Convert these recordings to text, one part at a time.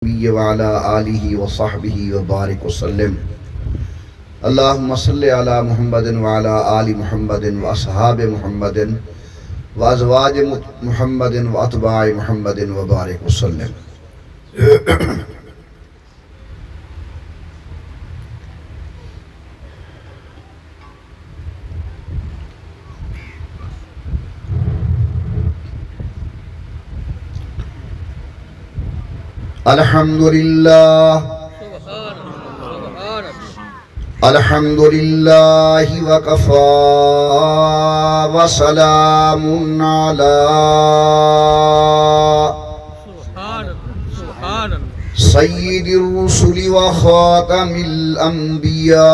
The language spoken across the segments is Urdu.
وعلى آلہ وصحبہ وبارک وسلم اللہم صلی علی محمد وعلى آل محمد واصحاب محمد وازواج محمد واتباع محمد وبارک وسلم۔ الحمدللہ وکفا وسلام علی سید الرسل وخاتم الانبیاء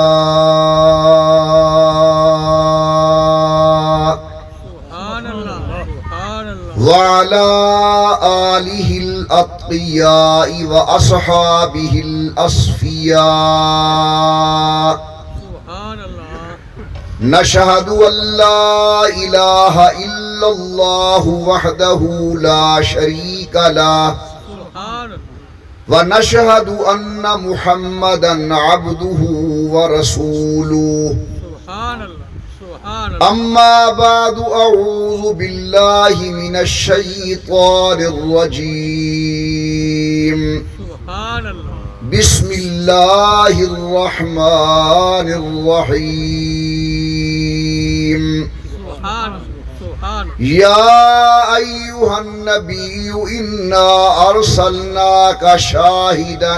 وعلى آلہ الأتقیاء وأصحابہ الأصفیاء نشہد ان لا الہ الا اللہ وحدہ لا شریک له ونشہد ان محمدا عبدہ ورسولہ اما بعد اعوذ باللہ من الشیطان الرجیم بسم اللہ الرحمن الرحیم یا ایہا النبی انا ارسلناک شاہدا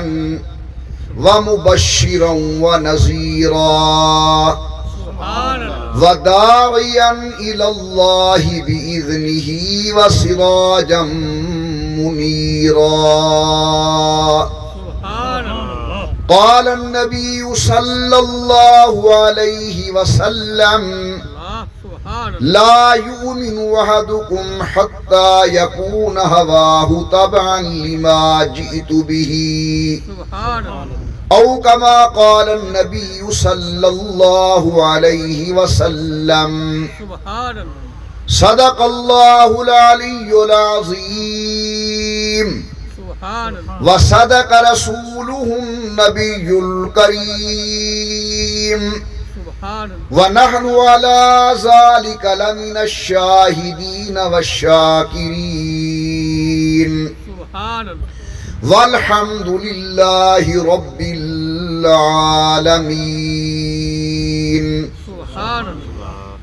ومبشرا ونذیرا وداعیا الی اللہ بإذنہ وسراجا منیرا۔ قال النبی صلی اللہ علیہ وسلم لا يؤمن أحدكم حتى يكون هواه تبعا لما جئت به أو كما قال النبي صلى الله عليه وسلم صدق الله العلي العظيم وصدق رسوله النبي الكريم ونحن على ذلك لمن الشاهدين والشاكرين والحمد لله رب العالمين۔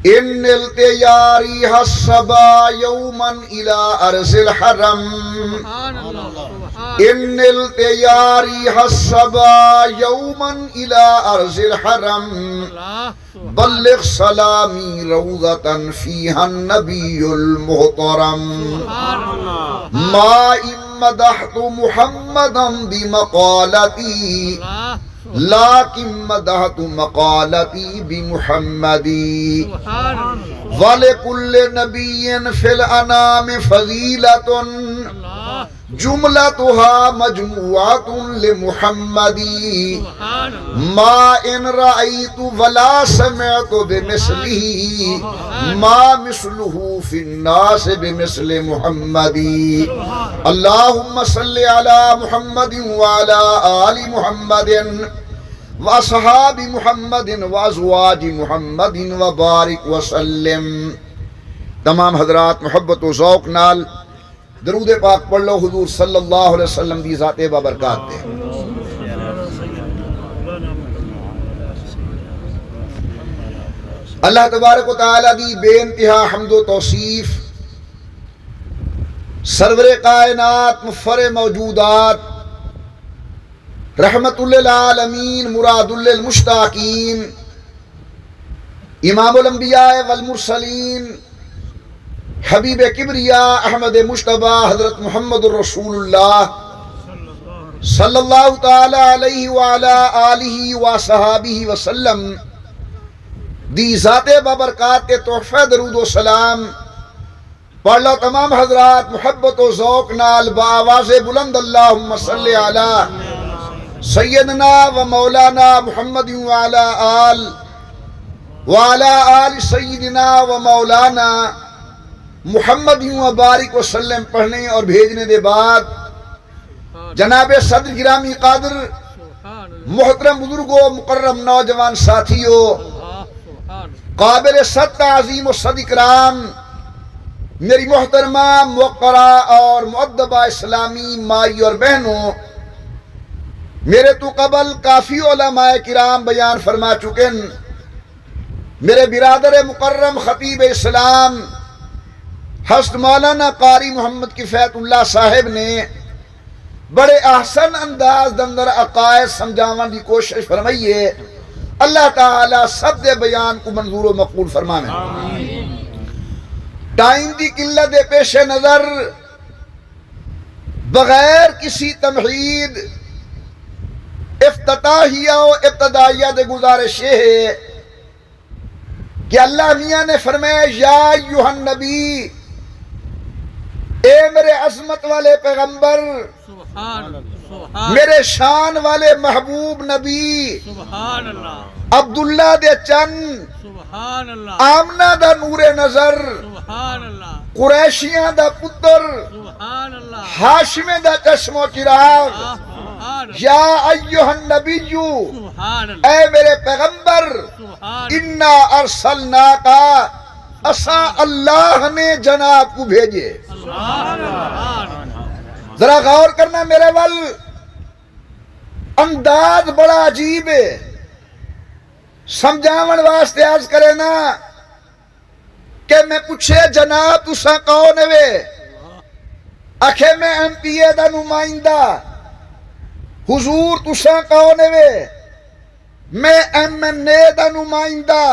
إن التياري الصبا يوما إلى أرض الحرم إن التياري الصبا يوما إلى أرض الحرم بلغ سلامي روضة فيها النبي المحترم ما إن مدحت محمدا بمقالتي لكن مدحت مقالتي بمحمدي ولكل نبي في الأنام فضيلة جملتها مجموعة لمحمدي ما إن رأيت ولا سمعت بمثله ما مثله في الناس بمثل محمدي اللهم صل على محمد وعلى آل محمد واصحاب محمد وازواج محمد وبارک وسلم۔ تمام حضرات محبت و ذوق نال درود پاک پڑھ لو، حضور صلی اللہ علیہ وسلم دی ذات بابرکات دے۔ اللہ تبارک و تعالی دی بے انتہا حمد و توصیف، سرور کائنات مفر موجودات رحمت للعالمین مراد للمشتاقین امام الانبیاء والمرسلین حبیب کبریاء احمد مجتبی حضرت محمد الرسول اللہ صلی اللہ تعالی علیہ وعلا آلہ وصحابہ وسلم دی ذات بابرکات کے تحفہ درود و سلام پڑھ لو تمام حضرات محبت و ذوق نال بآواز بلند اللہم صلی علی سیدنا و مولانا محمد وعلا آل سیدنا و مولانا محمد وبارک وسلم پڑھنے اور بھیجنے دے بعد جناب صدر گرامی قادر، محترم بزرگوں، مکرم نوجوان ساتھیوں، قابل صد تعظیم و صد اکرام، میری محترمہ موقرہ اور مؤدبہ اسلامی مائی اور بہنوں، میرے تو قبل کافی علماء کرام بیان فرما چکے ہیں۔ میرے برادر مکرم خطیب اسلام حضرت مولانا قاری محمد کفایت اللہ صاحب نے بڑے احسن انداز اندر عقائد سمجھاون کی کوشش فرمائی ہے۔ اللہ تعالیٰ سب دے بیان کو منظور و مقبول فرمانے۔ ٹائم دی قلت دے پیش نظر بغیر کسی تمہید افتتاحیہ و ابتدائیہ دے گزارش یہ ہے کہ اللہ میاں نے فرمایا یا ایھا النبی، اے میرے عظمت والے پیغمبر، میرے شان والے محبوب نبی، عبداللہ دے چن، آمنہ دا نور نظر، قریشیاں دا پتر، ہاشم دا چشم و چراغ، یا ایھا النبی، اے میرے پیغمبر، انا ارسلناک، اساں اللہ نے جناب کو بھیجے۔ ذرا غور کرنا میرے ول، انداز بڑا عجیب ہے، سمجھاون واسطے عرض کرے نا کہ میں پوچھے جناب تساں کون وے، آکھے میں ایم پی اے دا نمائندہ۔ حضور تساں کون وے، میں ایم این اے دا نمائندہ۔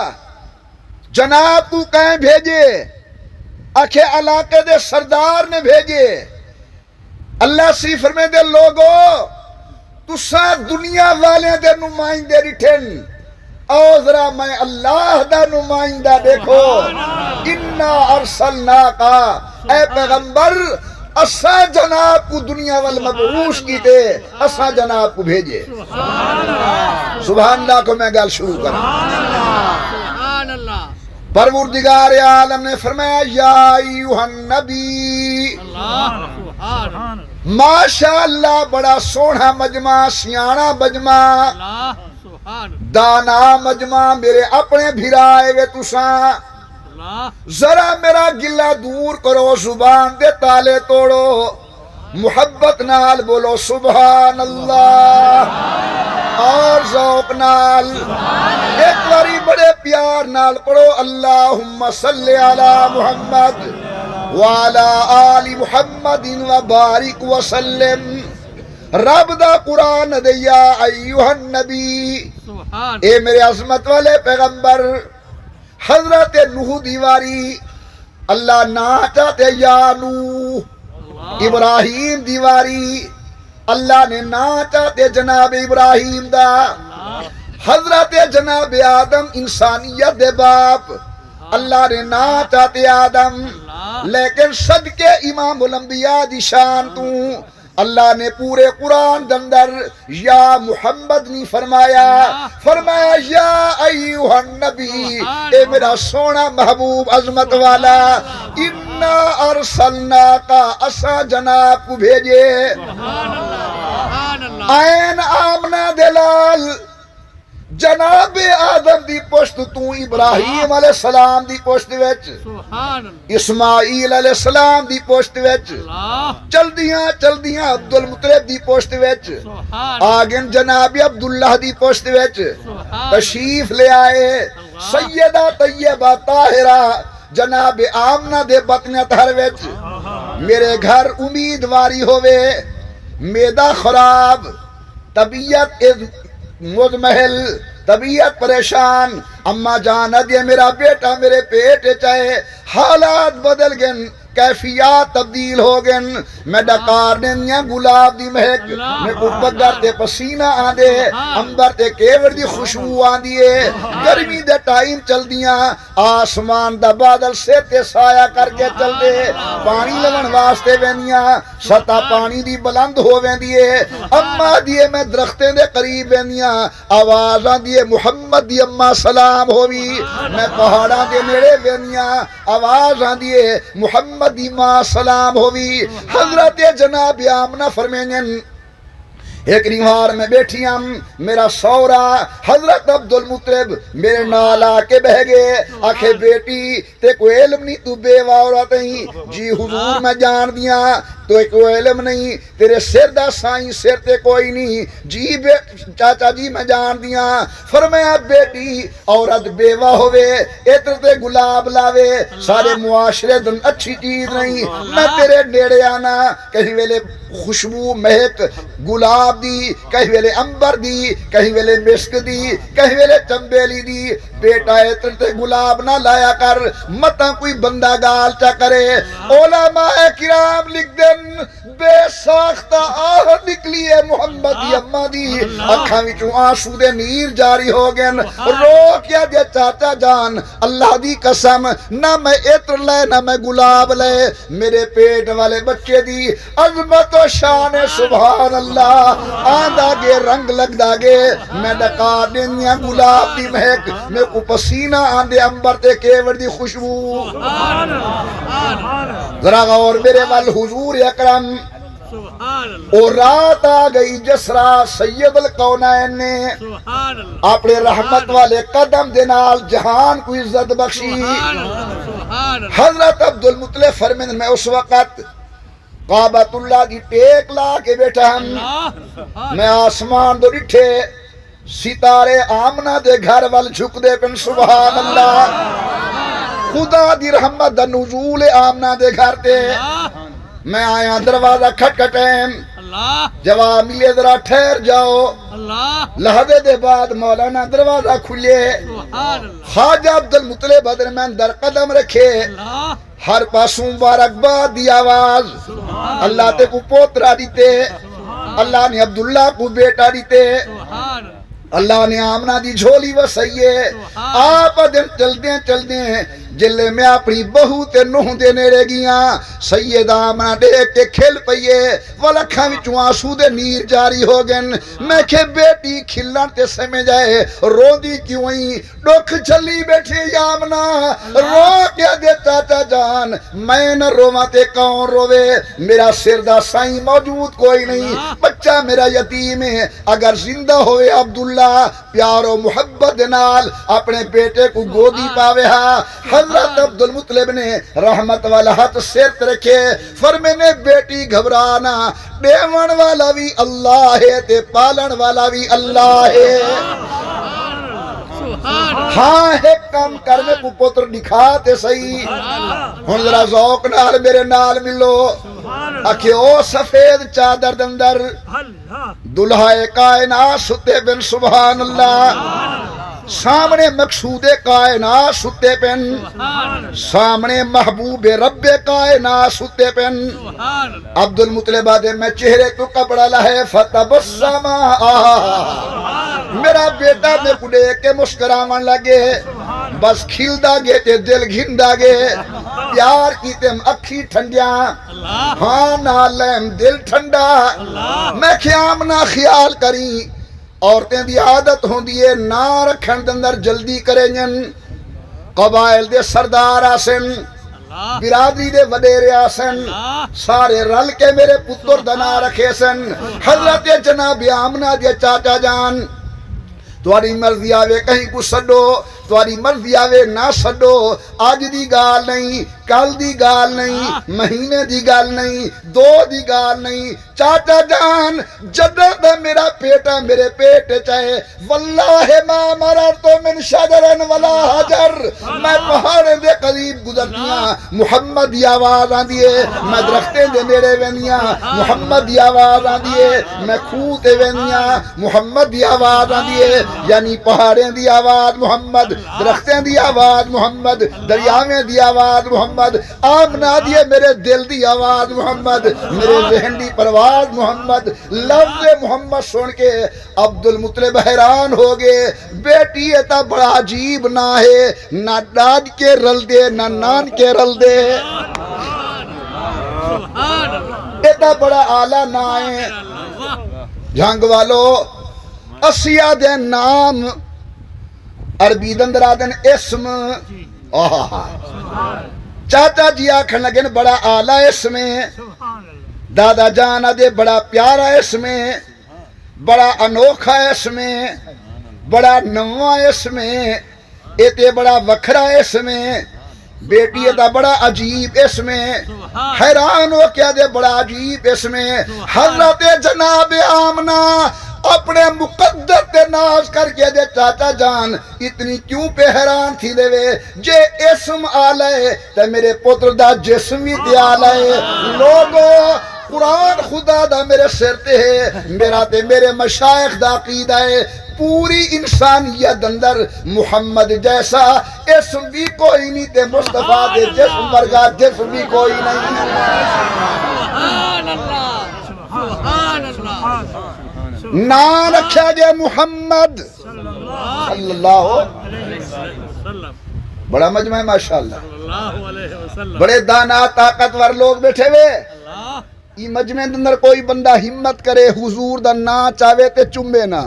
جناب تو کہیں بھیجے، آکھے علاقے دے سردار نے بھیجے۔ اللہ سی فرمے دے لوگو تساں دنیا والے دے نمائندے ریٹھن، او ذرا میں اللہ دا نمائندہ دیکھو۔ انا ارسلناک، اے پیغمبر اساں جناب کو دنیا والمبعوث کی تے، اساں جناب کو بھیجے۔ سبحان اللہ کو میں گل شروع کروں۔ پروردگار عالم نے فرمایا یا ایھا النبی، ماشاءاللہ بڑا سونا مجمع، سیاںا مجمع، دانا مجمع، میرے اپنے بھرائے وے تساں، ذرا میرا گلہ دور کرو، زبان دے تالے توڑو، محبت نال بولو سبحان اللہ، اور ذوق نال ایک باری بڑے پیار نال پڑھو اللہم صلی علی محمد وعلی آل محمد وبارک وسلم۔ رب دا قرآن دیا ایھا النبی، اے میرے عظمت والے پیغمبر، حضرت نوح دیواری اللہ نا چاہتے یا نوح، ابراہیم دیواری اللہ نے نا چاہتے جناب ابراہیم دا، حضرت جناب آدم انسانیت دے باپ اللہ نے نا چاہتے آدم، لیکن صدقے امام الانبیاء دی شان تو اللہ نے پورے قرآن دندر یا محمد نہیں فرمایا، فرمایا یا ایھا النبی، اے میرا سونا محبوب عظمت والا، انا ارسلناک، اساں جناب کو بھیجے۔ عین آمنہ دلال جناب آدم دی پشت تو ابراہیم علیہ السلام دی پشت وچ، اسماعیل علیہ السلام دی پشت وچ، چلدیاں عبد المطلب دی پشت وچ، آگن جناب عبداللہ دی پشت وچ تشریف لے آئے، سیدہ طیبہ طاہرہ جناب آمنہ دے بطن طہر وچ۔ میرے گھر امیدواری ہوئے، میدہ خراب، طبیعت مزمحل، طبیعت پریشان، اما جان دے میرا بیٹا میرے پیٹ چاہے، حالات بدل گئن، کیفیات تبدیل ہو گئن، میں ڈکار دینیاں گلاب دی مہک، میں اوپر تے پسینہ آندے، امبر تے کیور دی خوشبو آندیے، گرمی دے ٹائم چل دیاں، آسمان دا بادل سے تے سایہ کر کے چل دے، پانی لون واسطے وینیاں، سطح پانی دی بلند ہو ویندیے، اما دیے میں درختیں دے قریب وینیاں، آوازاں دیے محمد دی اما سلام ہووی، میں پہاڑاں دے نیڑے وینیاں، آوازاں دیے محمد دی ماں سلام ہووی۔ حضرت جناب آمنہ فرمینن ایک ریوار میں بیٹھی ہم میرا سورا حضرت عبدالمطلب میرے نال آ کے بہ گئے آکھے بیٹی تے کوئی علم نہیں تو بیوہ عورت ہی جی حضور میں جان دیا تو کوئی علم نہیں تیرے سر دا سائیں سر تے کوئی نہیں جی چاچا جی میں جان دیا فرمایا بیٹی عورت بیوہ ہوئے اتر تے گلاب لاوے سارے معاشرے دن اچھی چیز نہیں میں تیرے نیڑے آنا کہیں ویلے خوشبو مہک گلاب دی کہیں ویلے امبر دی کہیں ویلے مسک دی کہیں ویلے چمبیلی دی بیٹا اتر تے گلاب نہ لایا کر متا کوئی بندہ گال چا کرے علماء کرام لکھ دن بے ساختہ آہ نکلی ہے محمد دی اماں دی اکھاں وچوں آنسو دے نیر جاری ہو گئن رو کیا دے چاچا جان اللہ دی قسم نہ میں عطر لے نہ میں گلاب لے میرے پیٹ والے بچے دی عظمت و شان سبحان اللہ آندہ گے رنگ لگ دا گے میں ڈکا دنیا گلاب دی مہک میں کو پسینہ آندے امبر تے کیوڑ دی خوشبو ذرا غور میرے وال حضور اکرم اور رات آ گئی جسرا سید القونین نے اپنے رحمت والے قدم دنال جہان کو عزت بخشی حضرت عبدالمطلب فرمین میں اس وقت کعبۃ اللہ دی ٹیک لا کے بیٹھا ہم میں آسمان دو ڈٹھے ستارے آمنہ دے گھر وال جھک دے پن سبحان اللہ خدا دی رحمت دا نزول آمنہ دے گھر تے میں آیا دروازہ کھٹکھٹیں جواب ملے ذرا ٹھہر جاؤ لحظے دے بعد مولانا دروازہ کھلے خواجہ عبدالمطلب بدرمین در قدم رکھے ہر پاسوں مبارکباد دی آواز اللہ تے کو پوترا دیتے اللہ نے عبداللہ کو بیٹا دیتے اللہ نے آمنہ دی جھولی وسائیے آپ چل دیں جلے میں اپنی بہو تے نوح دے نیڑے گیاں سید آمنہ دیکھ کے کھل پئیے والکھاں وچوں آنسو دے نیر جاری ہو گن میں کہ بیٹی کھلن تے سمجھ جائے رو دی کیوں ہی ڈوکھ چلی بیٹھی آمنہ رو کیا دے چاچا جان میں نہ رواں تے کون روے میرا سر دا سائیں موجود کوئی نہیں بچہ میرا یتیم ہے اگر زندہ ہوئے عبداللہ پیار و محبت نال اپنے بیٹے کو گودی پاوے ہاں حضرت عبدالمطلب نے رحمت والا ہاتھ سر رکھے فرمینے بیٹی گھبرانا دیون والا بھی اللہ ہے تے پالن والا بھی اللہ ہے ہاں ایک کام کرنے کو پتر دکھاتے صحیح ہن ذرا ذوق نال میرے نال ملو اکھے او سفید چادر دندر دلہائے کائنات ستے بن سبحان اللہ سامنے مقصود کائنات ستے پن سامنے محبوب رب کائنات ستے پن عبدالمطلب آدھے میں چہرے تو کپڑا لہے فتبسم میرا بیٹا میں کو دیکھ کے مسکراون لگے بس کھل دا گے تے دل گھن دا گے پیار کی تم اکھی ٹھنڈیاں ہاں نالیم دل ٹھنڈا میں خیام نہ خیال کریں عورتیں دی عادت ہوں دیئے نا رکھن دندر جلدی کریں جن قبائل دے سردار آسن برادری دے وڈیرے آسن سارے رل کے میرے پتر دنا رکھے سن حضرت جناب آمنہ دے چاچا جان تواری مرضی آوے کہیں کو سڈو تواری مرضی آوے نہ سڈو آج دی گال نہیں کل دی گال نہیں مہینے دی گال نہیں دو دی گال نہیں چاچا جان جدد میرا پیٹا میرے پیٹ چاہے واللہ ما مررتو من شجرن ولا حجر میں پہاڑے دے قریب گزرتیاں محمد دی آواز آن دیئے میں درختیں دے میرے وینیاں محمد دی آواز آن دیئے میں کھوتے وینیاں محمد دی آواز آن دیئے یعنی پہاڑیں دی آواز محمد درختیں دی آواز محمد دریاویں دی آواز محمد آمنا دیئے میرے دل دی آواز محمد میرے ذہن دی پرواز محمد لفظ محمد سن کے عبدالمطلب حیران ہو گئے بیٹی ایتا بڑا عجیب نہ ہے نہ ڈاڈ کے رل دے نہ نان کے رل دے ایتا بڑا آلہ نہ ہے جھنگ والو اسیہ دے نام عربی دندرہ دن اسم چاچا جی آکھن لگن بڑا آلہ اسم دادا جانا دے بڑا پیارا اسم بڑا انوکھا ہے اس میں، بڑا نواں اس میں، ایتے بڑا وکھرا اس میں، بیٹی دا بڑا عجیب اس میں، حیران ہو کیا دے بڑا عجیب اس میں۔ حضرت جناب آمنہ اپنے مقدر تے ناز کر کے دے چاچا جان اتنی کیوں پہ حیران تھی دے وے جے اسم آلائے تے میرے پتر دا جسم ہی تے آلائے۔ لوگو قرآن خدا دا میرے سر تے ہے، میرا تے میرے مشائخ دا عقیدہ ہے، پوری انسانیت اندر محمد جیسا اسم بھی کوئی نہیں تے مصطفیٰ دے جسم ورگا جسم بھی کوئی نہیں۔ سبحان اللہ، سبحان اللہ، نام رکھا جے محمد صلی اللہ بڑا مجمع ہے ماشاءاللہ، بڑے دانا طاقتور لوگ بیٹھے ہوئے۔ ای مجمع اندر کوئی بندہ ہمت کرے حضور دا نا چاہے تے چمبے نا۔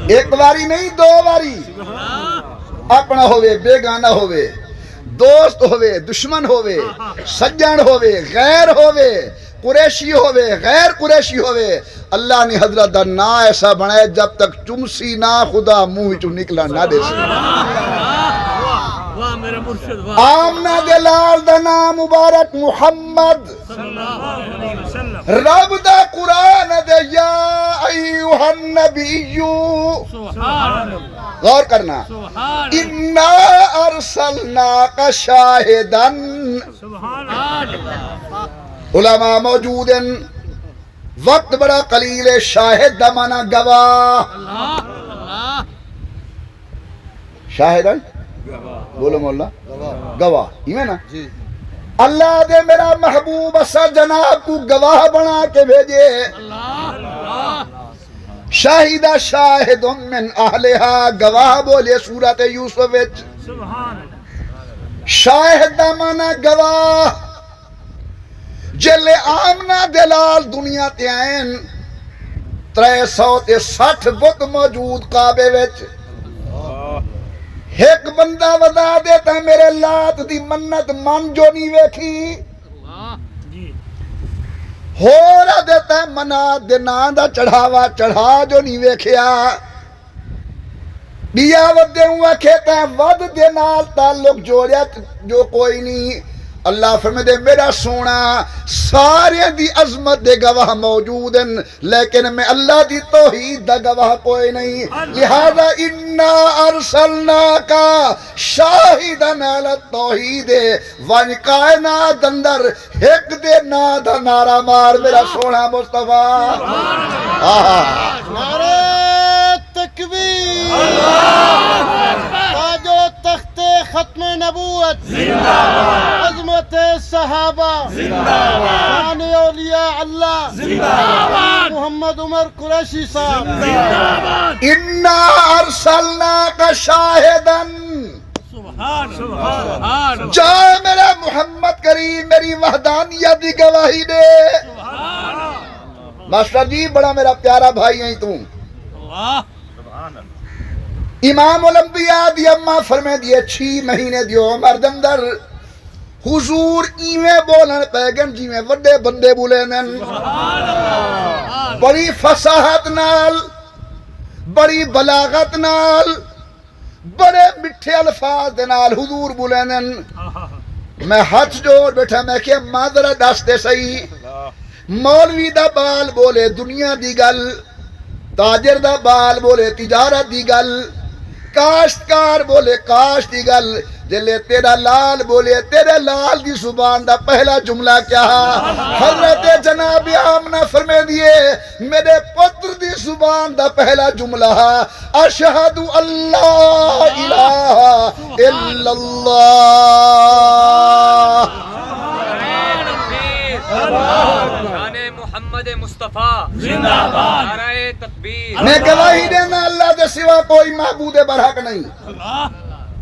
ایک واری نہیں دو واری، اپنا ہوئے بیگانہ ہوئے، دوست ہوئے دشمن ہوئے، سجن ہوئے غیر ہوئے، قریشی ہوئے غیر قریشی ہوئے، اللہ نے حضرت دا نا ایسا بنائے جب تک چمسی نا خدا منہ چو نکلا نہ دے سی۔ آمنہ دلال دا نام مبارک محمد، رب دا قرآن دے یا ایوہ النبیو، غور کرنا، اِنَّا أَرْسَلْنَاكَ شَاهِدًا، علماء موجود ہیں، وقت بڑا قلیل ہے، شاہد دا مانا گواہ، شاہداً بولو مولا گواہ ہی میں نا، اللہ دے میرا محبوب اسا جناب کو گواہ بنا کے بھیجے۔ شاہدہ شاہد من اہلہا، گواہ بولے سورت یوسف وچ، شاہد دا مانا گواہ۔ جلے آمنہ دلال دنیا تے آئین 360 بت موجود کعبے وچ، ایک بندہ ودا دیتا میرے لات دی منت من جو نہیں ویکھی، ہو رہا دیتا منات دے نان دا چڑھاوا چڑھا جو نہیں ویکھیا، دیا ودے ہوا کھیتا ہے ود دے نال تعلق جوڑیا جو کوئی نہیں۔ اللہ فرمائے دے میرا سونا سارے دی عظمت دے گواہ موجود ہیں، لیکن میں اللہ دی توحید دا گواہ کوئی نہیں، لہذا اِنَّا أَرْسَلْنَاكَ شَاهِدًا عَلَى التَّوْحِيدِ، وان کائنات اندر ایک دے نا دا نعرہ مار میرا سونا مصطفیٰ۔ نعرہ تکبیر، تاج و تخت ختم نبوت، عظمت صحابہ، شان اولیاء اللہ، محمد عمر قریشی صاحب، اِنَّا أَرْسَلْنَاكَ شَاهِدًا، جا میرا محمد کریم میری وحدانیت دی گواہی دے۔ ماسٹر جی بڑا میرا پیارا بھائی ہیں تم، امام الانبیاء دی اماں فرمے دیئے 6 مہینے دیو عمر دندر حضور ایویں بولن پیگن جی میں وڈے بندے بولینن، بڑی فصاحت نال، بڑی بلاغت نال، بڑے مٹھے الفاظ دے نال حضور بولینن۔ میں ہاتھ جوڑ بیٹھا میں کہ مادرہ دستے صحیح، مولوی دا بال بولے دنیا دی گل، تاجر دا بال بولے تجارت دی گل، کاشتکار بولے کاشت دی گل، جلے تیرا لال بولے تیرے لال دی زبان دا پہلا جملہ کیا ہے؟ حضرت جناب آمنہ فرمے دیئے میرے پتر دی زبان دا پہلا جملہ ہے اشہدو اللہ الہ الا اللہ۔ محمد مصطفیٰ زندہ باد، نعرہ تکبیر۔ میں گواہی دینا اللہ دے سوا کوئی معبود برحق نہیں،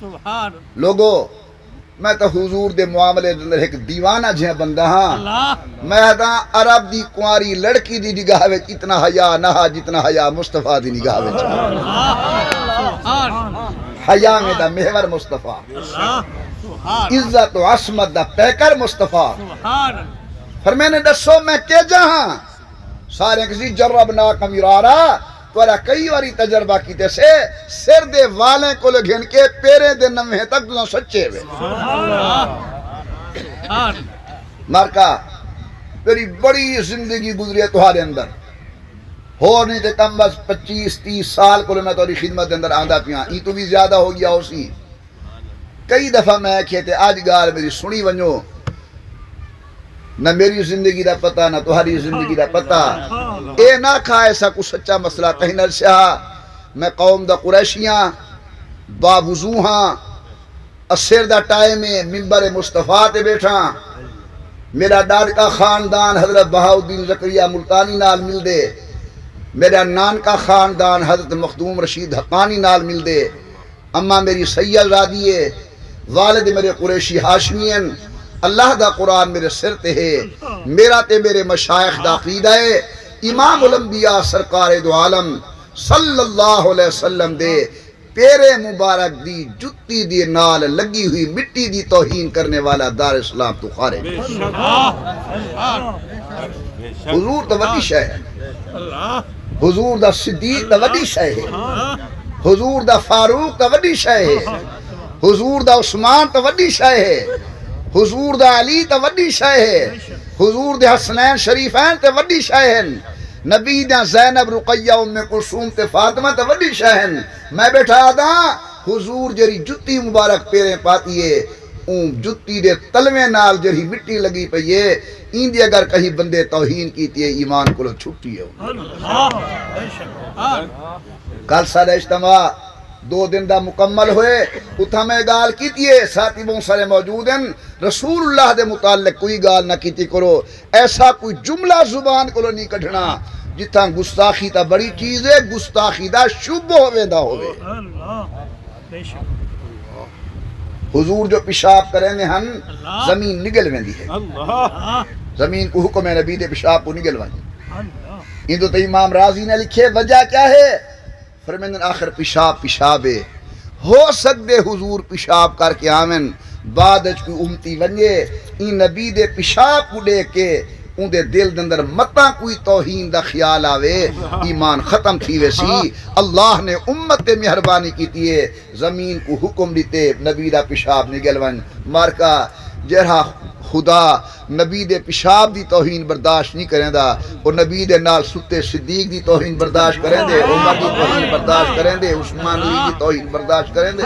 سبحان لوگو میں تو حضور دے معاملے دے اندر ایک دیوانہ جہاں بندہ ہاں اللہ میں دا عرب دی کنواری لڑکی دی نگاہ وچ اتنا حیا نہ جتنا حیا مصطفیٰ دی نگاہ وچ سبحان حیا میں دا محور مصطفیٰ اللہ سبحان عزت و عصمت دا پیکر مصطفیٰ سبحان پھر میں نے دسو میں کہ جہاں سارے کسی جربنا کمیرارا تورا کئی واری تجربہ کیتے سے سر دے والیں کو گھن کے پیرے دے نمحے تک تو سچے ہوئے سبحان مارکا تیری بڑی زندگی گزری ہے تمہارے اندر ہو نہیں تے کم بس 25-30 سال کو میں تاری خدمت دے اندر آندہ پیاں ای تو بھی زیادہ ہو گیا اسی کئی دفعہ میں کہتے آج گال میری سنی ونجو نہ میری زندگی دا پتہ نہ تمہاری زندگی دا پتہ اے نہ کھا ایسا کچھ سچا مسئلہ کہیں نہ شاہ میں قوم دا قریشیاں باوضو ہاں اسر دا ٹائم منبر مصطفیٰ تے بیٹھا میرا ڈاڈ کا خاندان حضرت بہاؤدین زکریا ملتانی نال مل دے میرا نان کا خاندان حضرت مخدوم رشید حقانی نال مل دے اماں میری سید زادی ہے والد میرے قریشی ہاشمین اللہ دا قرآن میرے سر تے ہے میرا تے میرے مشائخ دا عقیدہ ہے امام الانبیاء سرکار دو عالم صلی اللہ علیہ وسلم دے پیرے مبارک دی جتی دی نال لگی ہوئی مٹی دی توہین کرنے والا دار اسلام تو خارج حضور تو وڈی شے ہے حضور دا صدیق دا وڈی شے ہے حضور دا فاروق دا وڈی شے ہے حضور دا عثمان تا وڈی شے ہے حضور دا علی تا وڈی شے ہے حضور دے حسنین شریفین تے وڈی شے ہیں نبی دا زینب رقیہ ام کلثوم تے فاطمہ تے وڈی شے ہیں میں بیٹھا دا حضور جری جتی مبارک پیرے پاتی ہے اون جتی دے تلوے نال جری مٹی لگی پئی ہے این دی اگر کہیں بندے توہین کیتی ہے ایمان کو چھٹی ہے کل سارے اجتماع 2 دن دا مکمل ہوئے اتھا میں گال کیتی ہے ساتھی بہت سارے موجود ہیں رسول اللہ دے متعلق کوئی گال نہ کیتی کرو ایسا کوئی جملہ زبان کو نہیں کٹھنا جتھا گستاخی تا بڑی چیز ہے گستاخی دا شبہ ہوئے دا ہوئے حضور جو پیشاب کریں نے ہن زمین نگل ویندی ہے زمین کو حکم نبی دے پیشاب کو نگل ویندی ان تو امام راضی نے لکھے وجہ کیا ہے فرمیندن آخر پیشاب ہے ہو سکتے حضور پیشاب کر کے آمن بعد کوئی امتی ونجے این نبی دے پیشاب کو دے کے ان دے دل دندر متا کوئی توہین دا خیال آوے ایمان ختم تھی ویسی اللہ نے امت تے مہربانی کیتی ہے زمین کو حکم دیتے نبی دا پیشاب نگل ون مارکا جرہا خدا نبی دے پیشاب دی توہین برداشت نہیں کریں دا اور نبی دے نال ستے صدیق دی توہین برداشت کریں دے عمر دی توہین برداشت کریں دے عثمان علی دی توہین برداشت کریں دے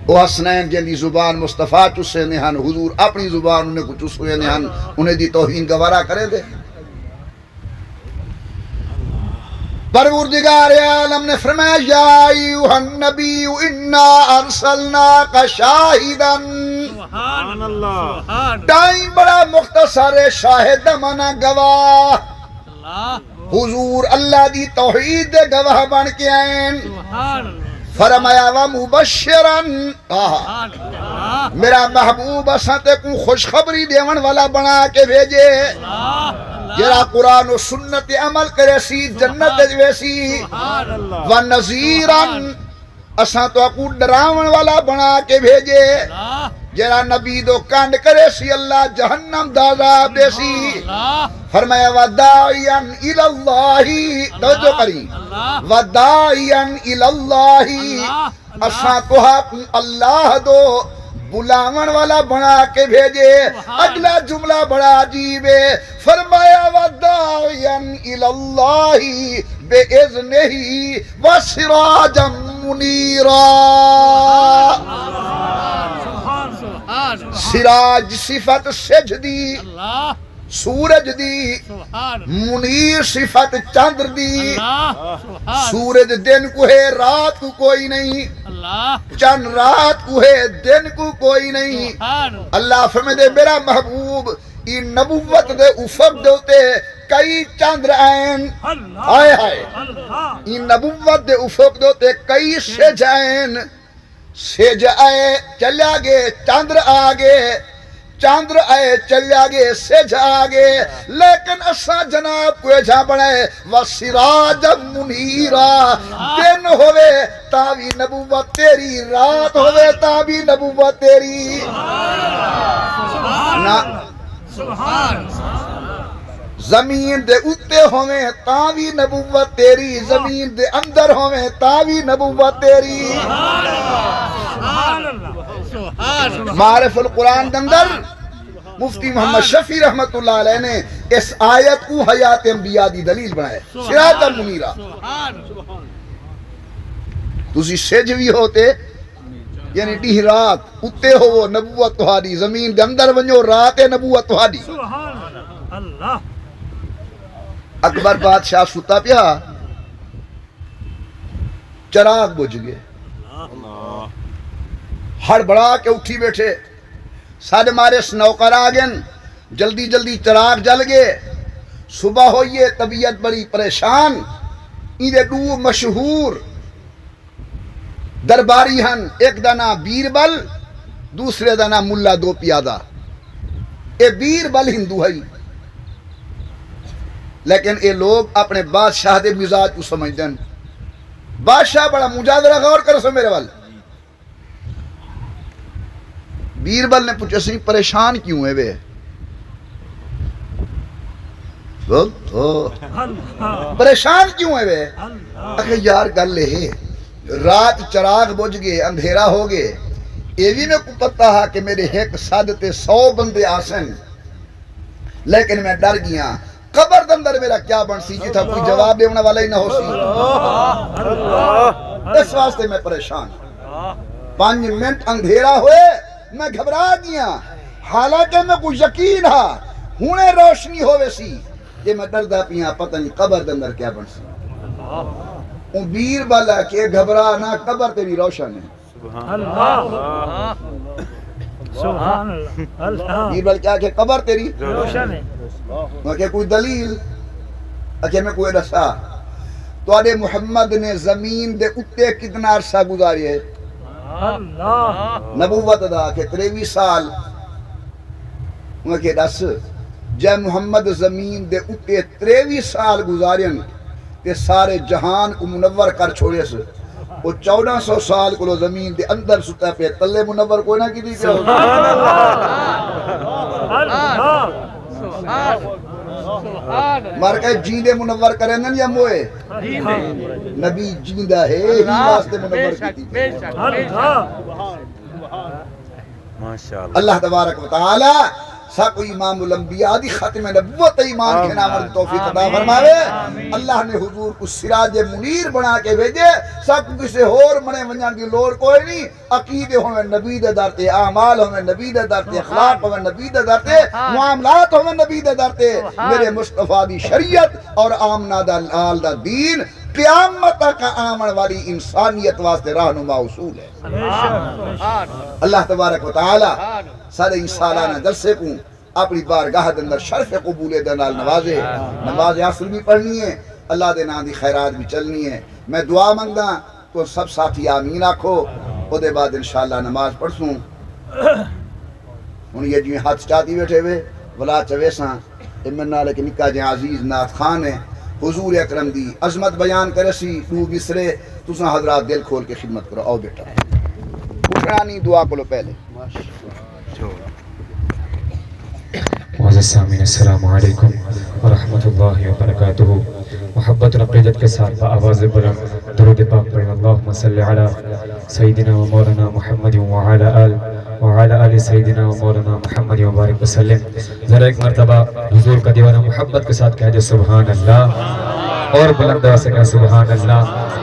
وہ حسنین جن دی زبان مصطفیٰ چسے نہن حضور اپنی زبان انہیں کو چسوئے نہن انہیں دی توہین گوارا کریں دے پروردگار عالم نے فرمایا یا ایوہ النبی انا ارسلناک شاہدن سبحان اللہ ٹائم بڑا مختصر شاہد مانا گواہ اللہ حضور اللہ دی توحید دے گواہ بن کے آئیں سبحان اللہ فرمایا ومبشرن میرا محبوب اساں کو خوشخبری دیون والا بنا کے بھیجے جرا قرآن و سنت عمل کرے سی جنت ویسی ونذیرن اساں تو کو ڈراون والا بنا کے بھیجے جرا نبی دو کانڈ کرے سی اللہ جہنم دا عذاب دے سی فرمایا وداعیان الاللہ توجہ کری وداعیان الاللہ اساں تو اللہ دو بلاون والا بنا کے بھیجے اگلا جملہ بڑا عجیب ہے فرمایا وداعیان الاللہ بِإِذْنِهِ وَسِرَاجًا مُنِيرًا سراج صفت سجدی سورج دی منیر صفت چاندر دی سورج دن کو ہے رات کو کوئی نہیں چند رات کو ہے دن کو کوئی نہیں اللہ فرمائے دے میرا محبوب این نبوت دے افق دے ہوتے کئی چاندر آئین آئے آئے این نبوت دے افق دے ہوتے کئی سج آئین سج آئے چلیا گے چاندر آگے چاندر آئے چلیا گے سج آگے لیکن اسا جناب کوئی جا بڑھے وَسِرَاجًا مُنِيرًا دن ہوئے تاوی نبوت تیری رات ہوئے تاوی نبوت تیری سبحان زمین دے اتے ہوئے تاوی نبوت تیری زمین دے اندر ہوئے تاوی نبوت تیری معرف القرآن دے اندر مفتی محمد شفیع رحمت اللہ علیہ نے اس آیت کو حیات انبیاء دی دلیل بنائے سراجا منیرا تسی سج بھی ہوتے یعنی ڈیہ رات اتے ہو نبوت تہاڈی زمین دے اندر ونجو رات نبوت تہاڈی اللہ اکبر بادشاہ ستا پیا چراغ بجھ گئے ہڑ بڑا کے اٹھی بیٹھے ساڑھے مارے سنوکر آگن جلدی جلدی چراغ جل گئے صبح ہوئیے طبیعت بڑی پریشان ایدے دو مشہور درباری ہن ایک دانا بیربل دوسرے دانا ملا دو پیادہ اے بیربل ہندو ہے لیکن اے لوگ اپنے بادشاہ دے مزاج کو سمجھ دیں بادشاہ بڑا مجادلہ غور کرو سو میرے وال بیربل نے پوچھا سی پریشان کیوں ہے وے پریشان کیوں ہے وے اکھے یار گل لے رات چراغ بجھ گئے اندھیرا ہو گئے ایوی میں کو پتہ ہے کہ میرے ایک سادتے 100 بندے آسن لیکن میں ڈر گیا قبر دندر میرا کیا بن سی جی تھا کوئی جواب دیونا والا ہی نہ ہو سی اس واسطے میں پریشان 5 منٹ اندھیرا ہوئے میں گھبرا گیا حالانکہ میں کوئی یقین ہا ہونے روشنی ہوئے سی یہ میں ڈردہ پیا پتہ نہیں قبر دندر کیا بن سی اون بیر بالا کہ گھبرا نہ قبر تیری روشن ہے سبحان اللہ بیر بال کیا کہ قبر تیری روشن ہے میں کہ کوئی دلیل اچھے میں کوئی رسا تو آدھے محمد نے زمین دے اتے کتنا عرصہ گزاری ہے نبوت دا کہ 23 سال میں کہ دس جے محمد زمین دے اتے 23 سال گزارین تے سارے جہان کو منور کر چھوڑے سے وہ 1400 سال کو زمین دے اندر ستا پہ تلے منور کوئی نہ کی دی کہ مار کہے جیندے منور کریں نا یا موئے نبی جیندہ ہے ہی واسطے منور کی تھی اللہ تبارک و تعالی ساکو امام الانبیاء دی ختم نبوت ایمان کے نامر توفیق عطا فرماوے اللہ نے حضور کو سراج منیر بنا کے بھیجے ساکو کسے اور منے ونجان کی لوڑ کوئی نہیں عقیدے ہوئے نبی دے درتے اعمال ہوئے نبی دے درتے اخلاق ہوئے نبی دے درتے معاملات ہوئے نبی دے درتے میرے مصطفیٰ دی شریعت اور آمنہ دا آل دا دین قیامت کا آمن والی انسانیت واسطے رہنما اصول ہے اللہ تبارک و تعالی سارے انسانانہ جلسے کو اپنی بارگاہ دے اندر شرف قبول دے نال نوازے نماز اصل بھی پڑھنی ہے اللہ دے نام دی خیرات بھی چلنی ہے میں دعا منگدا تو سب ساتھی آمین آکھو او دے بعد انشاءاللہ نماز پڑھسوں ان یہ جو ہاتھ چاہتی بیٹھے ہوئے ولا چویساں امن نالے کے نکا جے عزیز نات خان ہے حضور اکرم دی عظمت بیان کرے سی دو بسرے تساں حضرات دل کھول کے خدمت کرو آؤ بیٹا اٹھنا نہیں دعا کو لو پہلے معزز سامعین السلام علیکم ورحمۃ اللہ وبرکاتہ محبت و عقیدت کے ساتھ آواز بلند درود پاک پڑھیں اللہم صلی علی سیدنا و مولانا محمد وعلی آل سیدنا و مولانا محمد وبارک وسلم ذرا ایک مرتبہ حضور کا دیوانہ محبت کے ساتھ کہہ دے سبحان اللہ اور بلند سے کہہ سبحان اللہ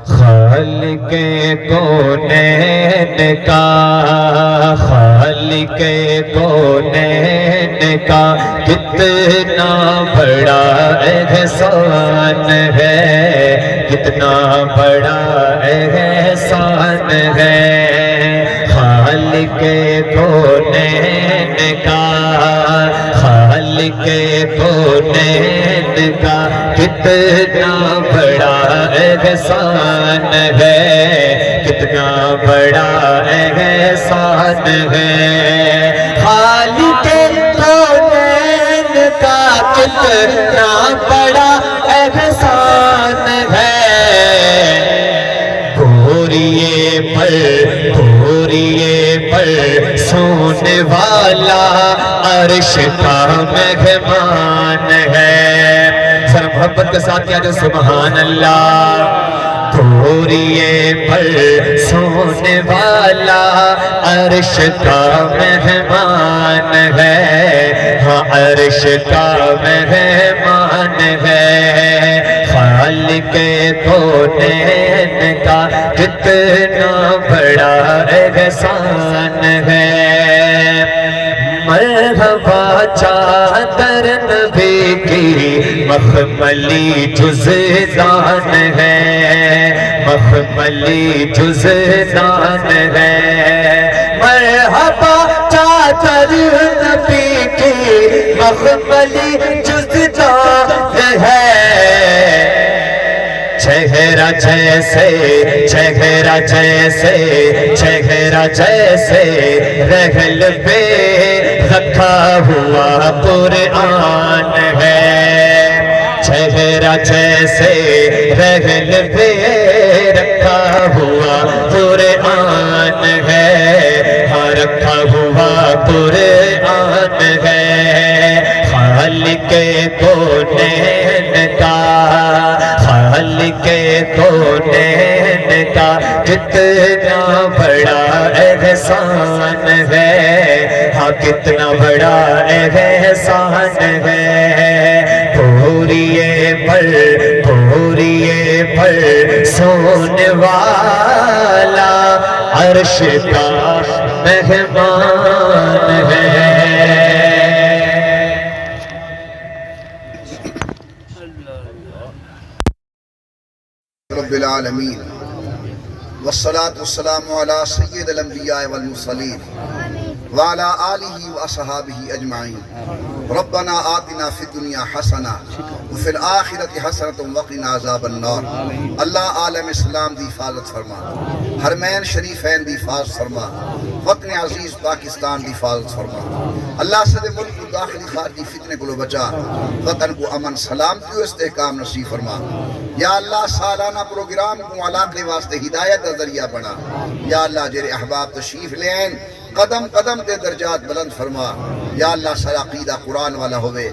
خالق کونین کا خالق کونین کا کتنا بڑا احسان ہے کتنا بڑا احسان ہے خالق کونین کا خالق کونین کا کتنا بڑا احسان ہے کتنا بڑا احسان ہے، خالق کونین کا کتنا بڑا احسان ہے، بوریے پر سونے والا عرش کا مہمان ہے، سر محبت کے ساتھ کیا جو سبحان اللہ، بوریے پر سونے والا عرش کا مہمان ہے، ہاں عرش کا مہمان ہے، خالق کونین کا کتنا بڑا احسان ہے، مرحبا چادر نبی کی مخملی جزدان ہے، مخملی جزدان ہے، مرحبا چادر نبی کی مخملی جزدان ہے، چہرہ جیسے رحل پہ رکھا ہوا قرآن ہے، چہرہ جیسے رحل پہ رکھا ہوا قرآن ہے، ہاں رکھا ہوا قرآن ہے، خالق کونین کا، خالق کونین کا کتنا بڑا احسان ہے، ہاں کتنا بڑا احسان ہے، بوریے پر سونے والا عرش کا مہمان ہے۔ رب العالمین والصلاة والسلام على سید الانبیاء والمرسلین وعلى آلہ واصحابہ اجمعین، ربنا آتنا فی الدنیا حسنہ وفی الآخرۃ حسنۃ وقنا عذاب النار۔ اللہ عالم اسلام دی حفاظت فرما، حرمین شریفین دی حفاظت فرما، وطن عزیز پاکستان دی حفاظت فرما، اللہ سے ملک کو داخلی خارجی فتنے کو بچا، وطن کو امن سلامتی و استحکام نصیب فرما، یا اللہ سالانہ پروگرام کو علاقے واسطے ہدایت کا ذریعہ بنا، یا اللہ جرے احباب تشریف لین قدم قدم تے درجات بلند فرما، یا اللہ سر عقیدہ قرآن والا ہوئے،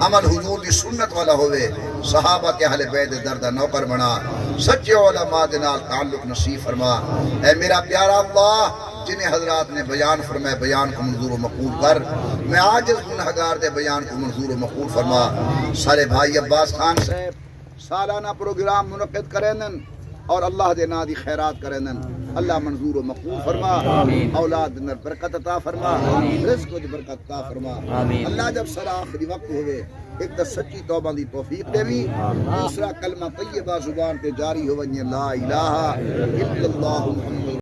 عمل حضور دی سنت والا ہوئے، صحابہ کے اہل بیت دردہ نوکر بنا، سچے علماء دے نال تعلق نصیب فرما، اے میرا پیارا اللہ جنہیں حضرات نے بیان فرمائے بیان کو منظور و مقبول کر، میں عاجز گنہگار دے بیان کو منظور و مقبول فرما۔ سارے بھائی عباس خان صاحب سالانہ پروگرام منعقد کرینن اور اللہ دے نا دی خیرات کرینن، اللہ منظور و مقبول فرما، اولاد دے برکت عطا فرما، رزق دی برکت عطا فرما، اللہ جب سر آخری وقت ہوئے ایک تو سچی توبہ دی توفیق دے بھی، دوسرا کلمہ طیبہ زبان پہ جاری ہوئے لا الہ الا اللہ محمد